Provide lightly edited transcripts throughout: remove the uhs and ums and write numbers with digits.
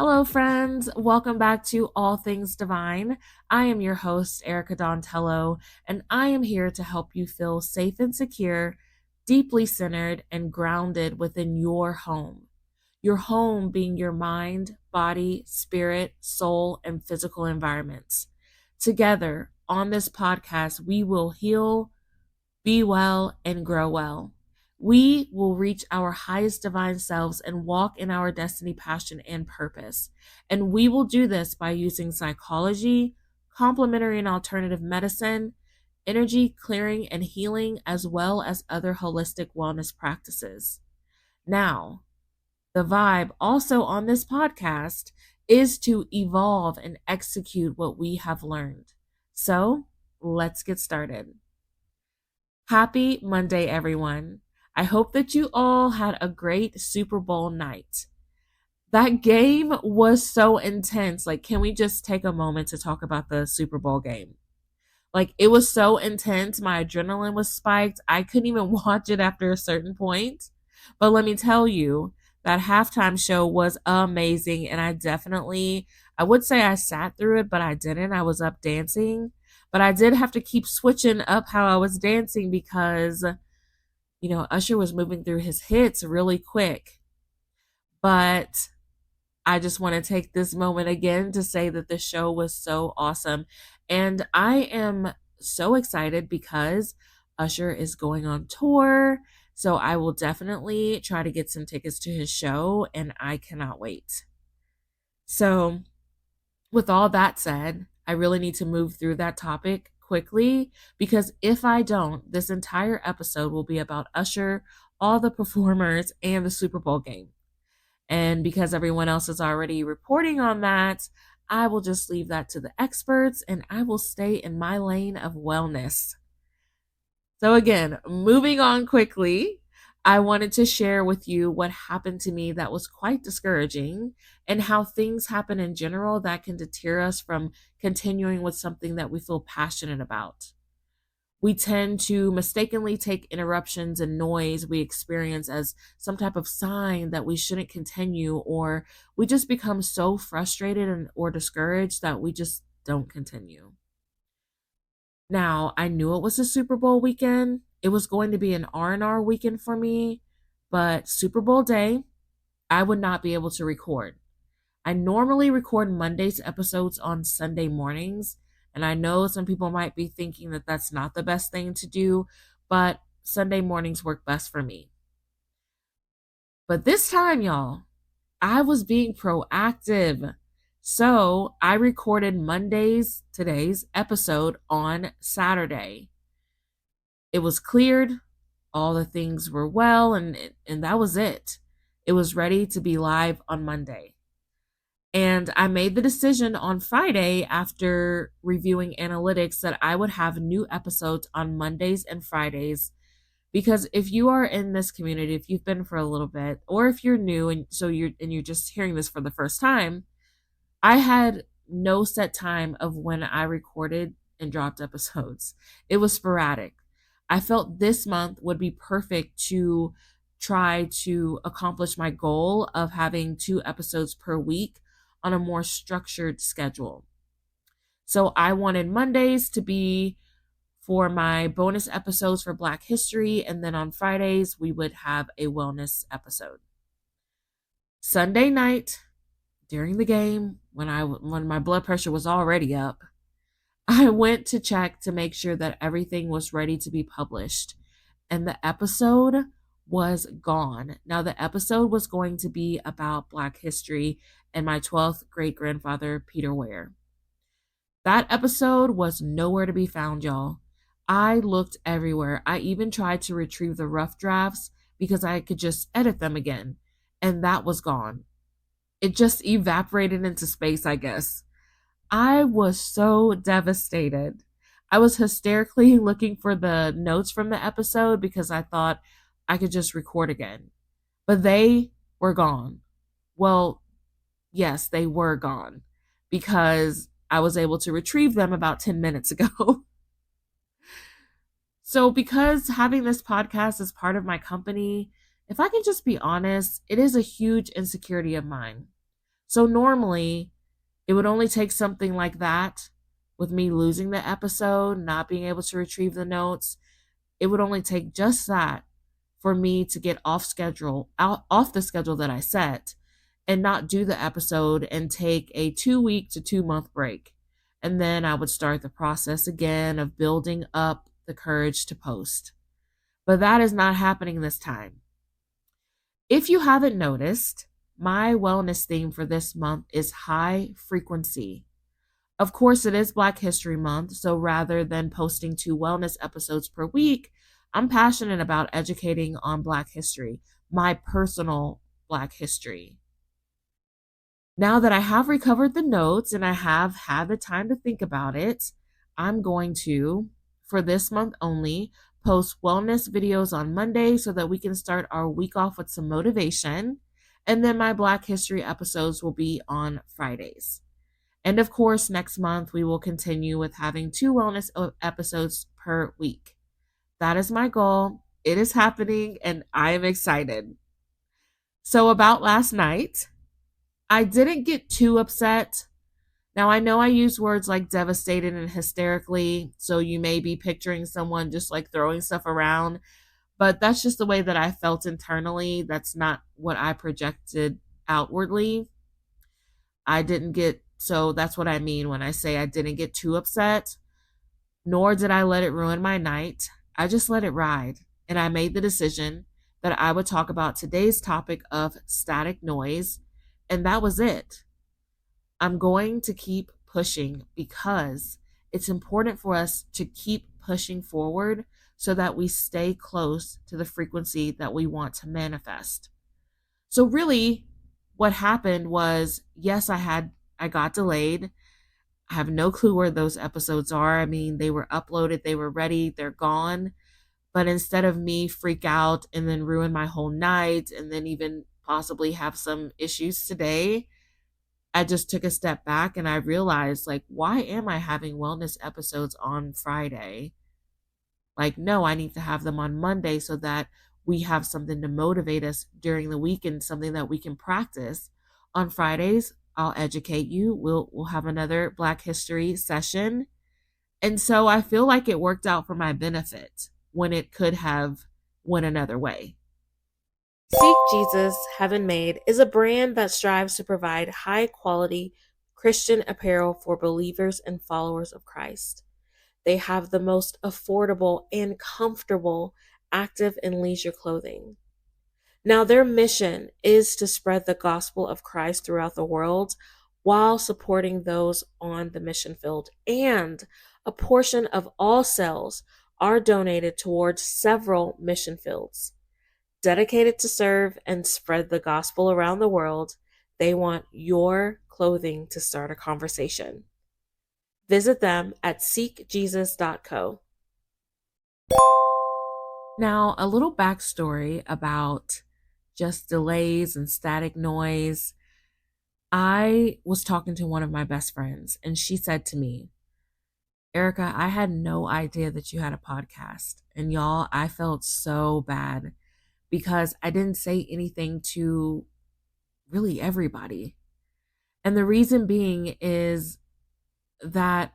Hello, friends. Welcome back to All Things Divine. I am your host, Ericka Dontello, and I am here to help you feel safe and secure, deeply centered, and grounded within your home. Your home being your mind, body, spirit, soul, and physical environments. Together on this podcast, we will heal, be well, and grow well. We will reach our highest divine selves and walk in our destiny, passion, and purpose. And we will do this by using psychology, complementary and alternative medicine, energy clearing and healing, as well as other holistic wellness practices. Now, the vibe also on this podcast is to evolve and execute what we have learned. So let's get started. Happy Monday, everyone. I hope that you all had a great Super Bowl night. That game was so intense. Can we just take a moment to talk about the Super Bowl game? It was so intense. My adrenaline was spiked. I couldn't even watch it after a certain point. But let me tell you, that halftime show was amazing. And I would say I sat through it, but I didn't. I was up dancing. But I did have to keep switching up how I was dancing because, Usher was moving through his hits really quick. But I just want to take this moment again to say that the show was so awesome. And I am so excited because Usher is going on tour. So I will definitely try to get some tickets to his show, and I cannot wait. So, with all that said, I really need to move through that topic quickly because if I don't, this entire episode will be about Usher, all the performers, and the Super Bowl game. And because everyone else is already reporting on that, I will just leave that to the experts and I will stay in my lane of wellness. So, again, moving on quickly, I wanted to share with you what happened to me that was quite discouraging and how things happen in general that can deter us from continuing with something that we feel passionate about. We tend to mistakenly take interruptions and noise we experience as some type of sign that we shouldn't continue, or we just become so frustrated or discouraged that we just don't continue. Now, I knew it was a Super Bowl weekend. It was going to be an R&R weekend for me, but Super Bowl day, I would not be able to record. I normally record Monday's episodes on Sunday mornings, and I know some people might be thinking that that's not the best thing to do, but Sunday mornings work best for me. But this time, y'all, I was being proactive. So I recorded today's episode on Saturday. It was cleared, all the things were well, and that was it. It was ready to be live on Monday. And I made the decision on Friday after reviewing analytics that I would have new episodes on Mondays and Fridays. Because if you are in this community, if you've been for a little bit, or if you're new and you're just hearing this for the first time, I had no set time of when I recorded and dropped episodes. It was sporadic. I felt this month would be perfect to try to accomplish my goal of having 2 episodes per week on a more structured schedule. So I wanted Mondays to be for my bonus episodes for Black History, and then on Fridays we would have a wellness episode. Sunday night, during the game, when my blood pressure was already up, I went to check to make sure that everything was ready to be published, and the episode was gone. Now, the episode was going to be about Black history and my 12th great grandfather, Peter Ware. That episode was nowhere to be found, y'all. I looked everywhere. I even tried to retrieve the rough drafts because I could just edit them again, and that was gone. It just evaporated into space, I guess. I was so devastated. I was hysterically looking for the notes from the episode because I thought I could just record again. But they were gone. Well, yes, they were gone because I was able to retrieve them about 10 minutes ago. So, because having this podcast is part of my company, if I can just be honest, it is a huge insecurity of mine. So normally it would only take something like that, with me losing the episode, not being able to retrieve the notes. It would only take just that for me to get off the schedule that I set and not do the episode and take a 2 week to 2 month break. And then I would start the process again of building up the courage to post. But that is not happening this time. If you haven't noticed, my wellness theme for this month is high frequency. Of course, it is Black History Month, so rather than posting 2 wellness episodes per week, I'm passionate about educating on Black history, my personal Black history. Now that I have recovered the notes and I have had the time to think about it, I'm going to, for this month only, post wellness videos on Monday so that we can start our week off with some motivation. And then my Black History episodes will be on Fridays. And of course, next month we will continue with having 2 wellness episodes per week. That is my goal. It is happening and I am excited. So, about last night, I didn't get too upset. Now, I know I use words like devastated and hysterically, so you may be picturing someone just like throwing stuff around, but that's just the way that I felt internally. That's not what I projected outwardly. So that's what I mean when I say I didn't get too upset, nor did I let it ruin my night. I just let it ride, and I made the decision that I would talk about today's topic of static noise, and that was it. I'm going to keep pushing because it's important for us to keep pushing forward so that we stay close to the frequency that we want to manifest. So really what happened was, yes, I got delayed. I have no clue where those episodes are. I mean, they were uploaded, they were ready, they're gone. But instead of me freak out and then ruin my whole night and then even possibly have some issues today, I just took a step back and I realized, like, why am I having wellness episodes on Friday? Like, no, I need to have them on Monday so that we have something to motivate us during the week and something that we can practice. On Fridays, I'll educate you. We'll have another Black History session. And so I feel like it worked out for my benefit when it could have went another way. Seek Jesus Heaven Made is a brand that strives to provide high quality Christian apparel for believers and followers of Christ. They have the most affordable and comfortable active and leisure clothing. Now, their mission is to spread the gospel of Christ throughout the world while supporting those on the mission field. And a portion of all sales are donated towards several mission fields. Dedicated to serve and spread the gospel around the world, they want your clothing to start a conversation. Visit them at seekjesus.co. Now, a little backstory about just delays and static noise. I was talking to one of my best friends, and she said to me, Ericka, I had no idea that you had a podcast. And y'all, I felt so bad because I didn't say anything to really everybody. And the reason being is that,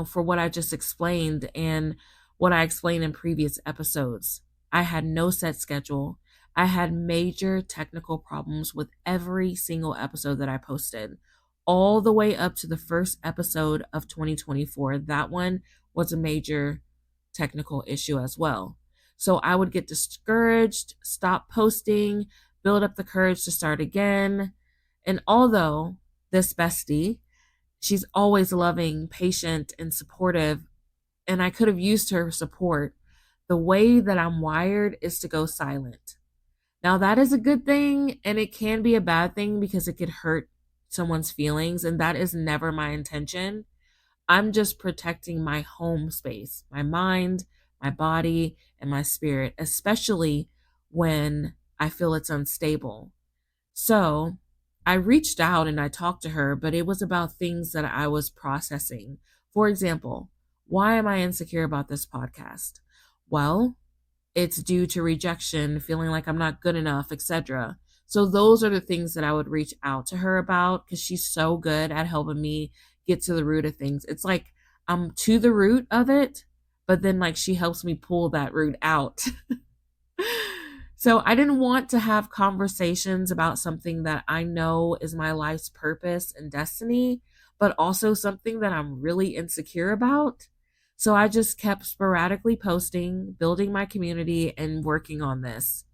for what I just explained and what I explained in previous episodes, I had no set schedule. I had major technical problems with every single episode that I posted, all the way up to the first episode of 2024. That one was a major technical issue as well. So I would get discouraged, stop posting, build up the courage to start again. And although this bestie, she's always loving, patient, and supportive, and I could have used her support, the way that I'm wired is to go silent. Now, that is a good thing, and it can be a bad thing because it could hurt someone's feelings, and that is never my intention. I'm just protecting my home space, my mind, my body, and my spirit, especially when I feel it's unstable. So I reached out and I talked to her, but it was about things that I was processing. For example, why am I insecure about this podcast? Well, it's due to rejection, feeling like I'm not good enough, etc. So those are the things that I would reach out to her about because she's so good at helping me get to the root of things. It's like I'm to the root of it, but then like she helps me pull that root out. So I didn't want to have conversations about something that I know is my life's purpose and destiny, but also something that I'm really insecure about. So I just kept sporadically posting, building my community, and working on this.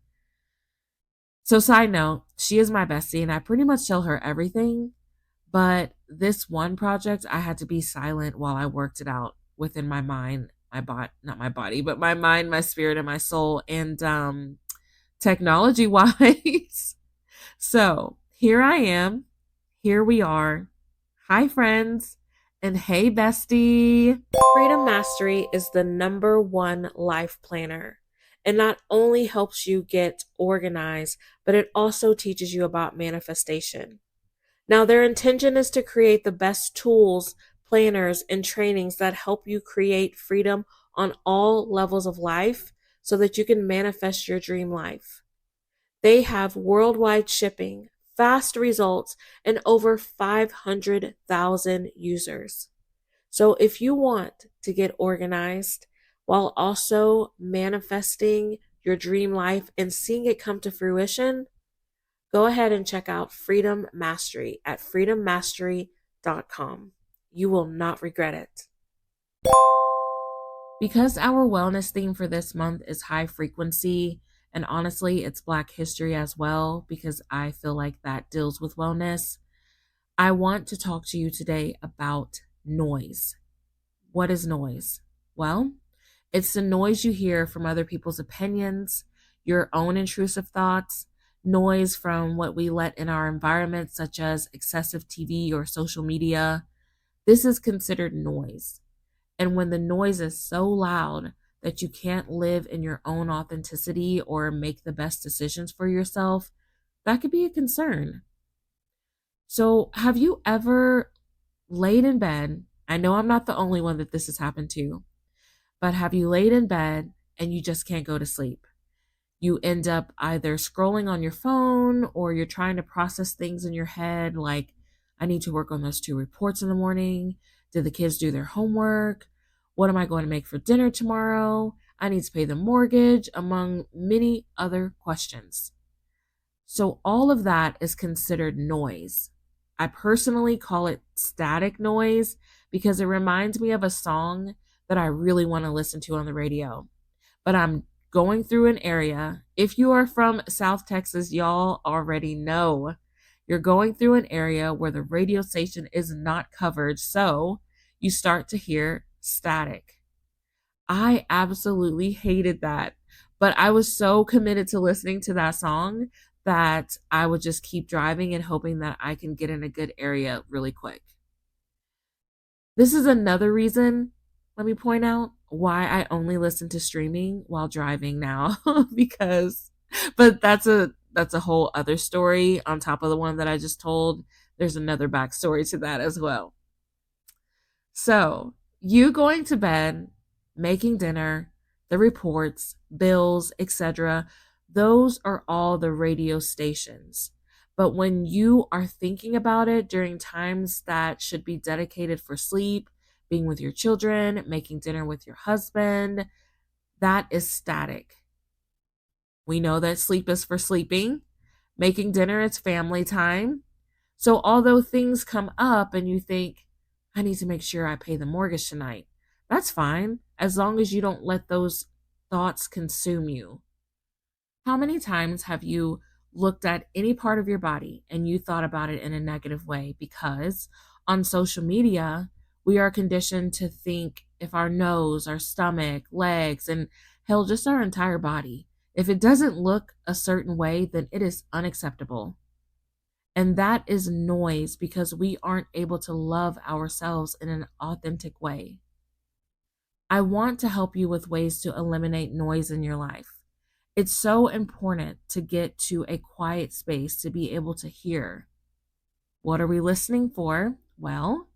So, side note, she is my bestie, and I pretty much tell her everything. But this one project, I had to be silent while I worked it out within my mind, my body, not my body, but my mind, my spirit, and my soul. And technology wise. So here I am. Here we are. Hi, friends. And hey, bestie. Freedom Mastery is the #1 life planner. It not only helps you get organized, but it also teaches you about manifestation. Now, their intention is to create the best tools, planners, and trainings that help you create freedom on all levels of life so that you can manifest your dream life. They have worldwide shipping, fast results, and over 500,000 users. So if you want to get organized while also manifesting your dream life and seeing it come to fruition, go ahead and check out Freedom Mastery at freedommastery.com. You will not regret it. Because our wellness theme for this month is high frequency, and honestly, it's Black history as well, because I feel like that deals with wellness, I want to talk to you today about noise. What is noise? Well, it's the noise you hear from other people's opinions, your own intrusive thoughts, noise from what we let in our environment, such as excessive TV or social media. This is considered noise. And when the noise is so loud that you can't live in your own authenticity or make the best decisions for yourself, that could be a concern. So, have you ever laid in bed? I know I'm not the only one that this has happened to, but have you laid in bed and you just can't go to sleep? You end up either scrolling on your phone or you're trying to process things in your head like, I need to work on those 2 reports in the morning. Did the kids do their homework? What am I going to make for dinner tomorrow? I need to pay the mortgage, among many other questions. So all of that is considered noise. I personally call it static noise because it reminds me of a song that I really want to listen to on the radio. But I'm going through an area. If you are from South Texas, y'all already know you're going through an area where the radio station is not covered. So you start to hear static. I absolutely hated that. But I was so committed to listening to that song that I would just keep driving and hoping that I can get in a good area really quick. This is another reason, let me point out, why I only listen to streaming while driving now because but that's a whole other story on top of the one that I just told. There's another backstory to that as well. So, you going to bed, making dinner, the reports, bills, etc., those are all the radio stations. But when you are thinking about it during times that should be dedicated for sleep, being with your children, making dinner with your husband, that is static. We know that sleep is for sleeping. Making dinner is family time. So, although things come up and you think, I need to make sure I pay the mortgage tonight, that's fine as long as you don't let those thoughts consume you. How many times have you looked at any part of your body and you thought about it in a negative way? Because on social media, we are conditioned to think if our nose, our stomach, legs, and hell, just our entire body, if it doesn't look a certain way, then it is unacceptable. And that is noise because we aren't able to love ourselves in an authentic way. I want to help you with ways to eliminate noise in your life. It's so important to get to a quiet space to be able to hear. What are we listening for? Well,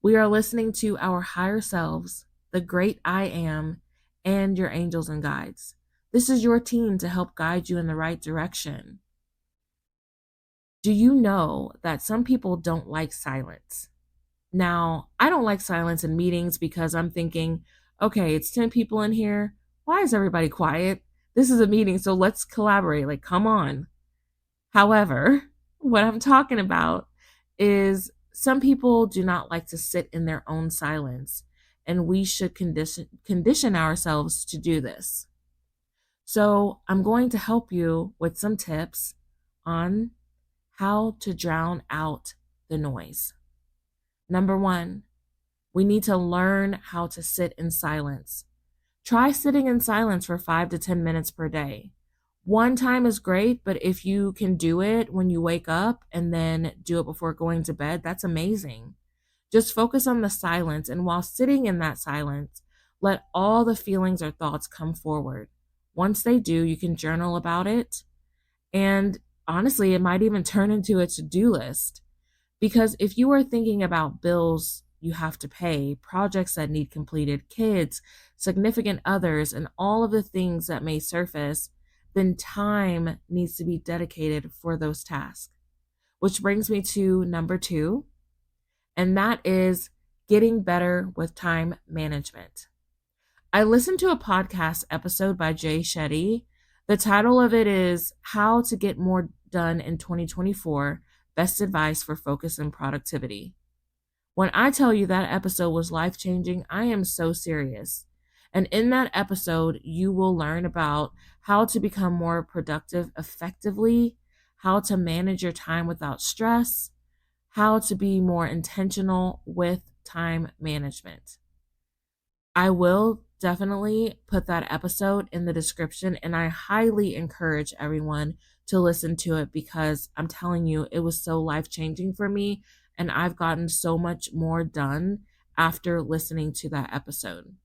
we are listening to our higher selves, the great I am, and your angels and guides. This is your team to help guide you in the right direction. Do you know that some people don't like silence? Now, I don't like silence in meetings because I'm thinking, okay, it's 10 people in here. Why is everybody quiet? This is a meeting, so let's collaborate. Like, come on. However, what I'm talking about is some people do not like to sit in their own silence, and we should condition ourselves to do this. So, I'm going to help you with some tips on how to drown out the noise. Number one, we need to learn how to sit in silence. Try sitting in silence for 5 to 10 minutes per day. One time is great, but if you can do it when you wake up and then do it before going to bed, that's amazing. Just focus on the silence, and while sitting in that silence, let all the feelings or thoughts come forward. Once they do, you can journal about it, and honestly, it might even turn into a to-do list. Because if you are thinking about bills you have to pay, projects that need completed, kids, significant others, and all of the things that may surface, then time needs to be dedicated for those tasks. Which brings me to number two, and that is getting better with time management. I listened to a podcast episode by Jay Shetty. The title of it is How to Get More Done in 2024, Best Advice for Focus and Productivity. When I tell you that episode was life-changing, I am so serious. And in that episode, you will learn about how to become more productive effectively, how to manage your time without stress, how to be more intentional with time management. I will definitely put that episode in the description, and I highly encourage everyone to listen to it because I'm telling you, it was so life-changing for me, and I've gotten so much more done after listening to that episode.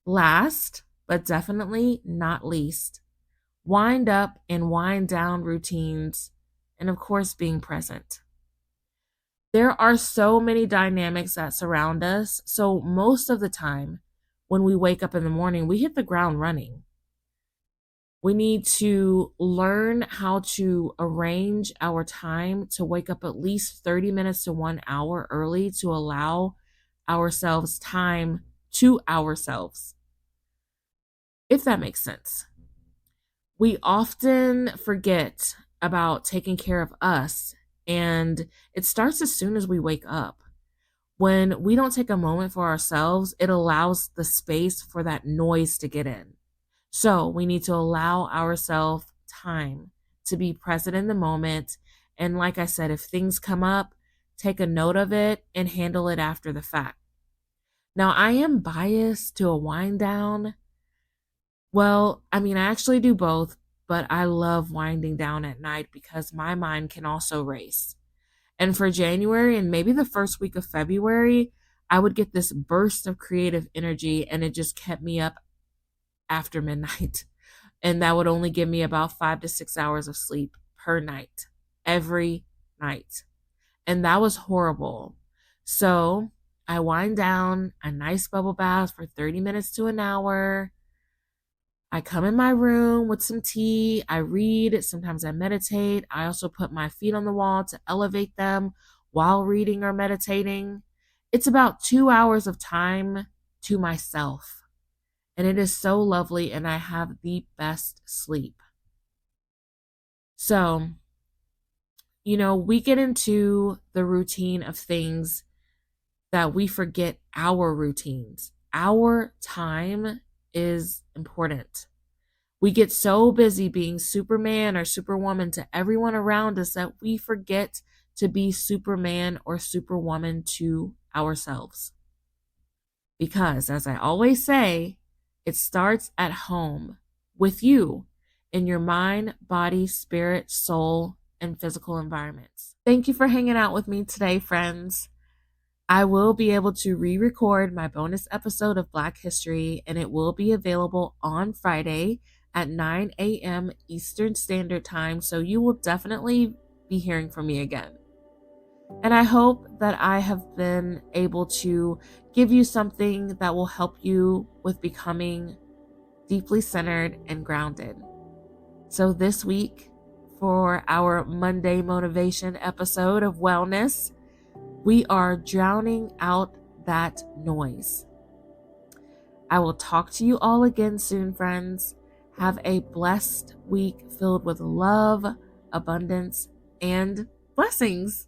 Last, but definitely not least, wind up and wind down routines, and of course, being present. There are so many dynamics that surround us. So most of the time, when we wake up in the morning, we hit the ground running. We need to learn how to arrange our time to wake up at least 30 minutes to 1 hour early to allow ourselves time to ourselves, if that makes sense. We often forget about taking care of us, and it starts as soon as we wake up. When we don't take a moment for ourselves, it allows the space for that noise to get in. So we need to allow ourselves time to be present in the moment. And like I said, if things come up, take a note of it and handle it after the fact. Now, I am biased to a wind down. Well, I actually do both, but I love winding down at night because my mind can also race. And for January and maybe the first week of February, I would get this burst of creative energy, and it just kept me up after midnight. And that would only give me about 5 to 6 hours of sleep per night, every night. And that was horrible. So I wind down a nice bubble bath for 30 minutes to an hour. I come in my room with some tea. I read. Sometimes I meditate. I also put my feet on the wall to elevate them while reading or meditating. It's about 2 hours of time to myself. And it is so lovely, and I have the best sleep. So, we get into the routine of things that we forget our routines. Our time is important. We get so busy being Superman or Superwoman to everyone around us that we forget to be Superman or Superwoman to ourselves. Because, as I always say, it starts at home with you in your mind, body, spirit, soul, and physical environments. Thank you for hanging out with me today, friends. I will be able to re-record my bonus episode of Black History, and it will be available on Friday at 9 a.m. Eastern Standard Time, so you will definitely be hearing from me again. And I hope that I have been able to give you something that will help you with becoming deeply centered and grounded. So this week, for our Monday motivation episode of wellness. We are drowning out that noise. I will talk to you all again soon, friends. Have a blessed week filled with love, abundance, and blessings.